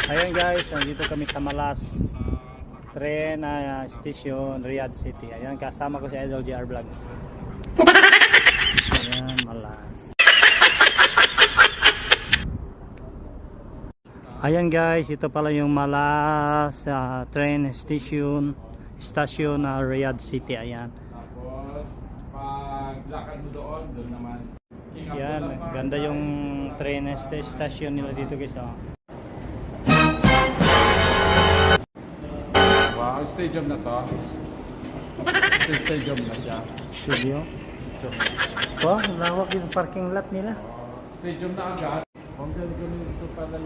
Ayun guys, nandito kami sa Malas train station, Riyadh City. Ayan, kasama ko si Idol JR Vlogs. Ayan, Malas. Ayan guys, ito pala yung Malas train station Riyadh City. Ayan. Tapos, pag lakad mo doon naman. Ayan, ganda yung train station nila dito guys. Oh. Wow, stadium na to. Stadium na siya. Studio. Wow, lawak yung parking lot nila. Stadium na agad. Ang ganda ito pala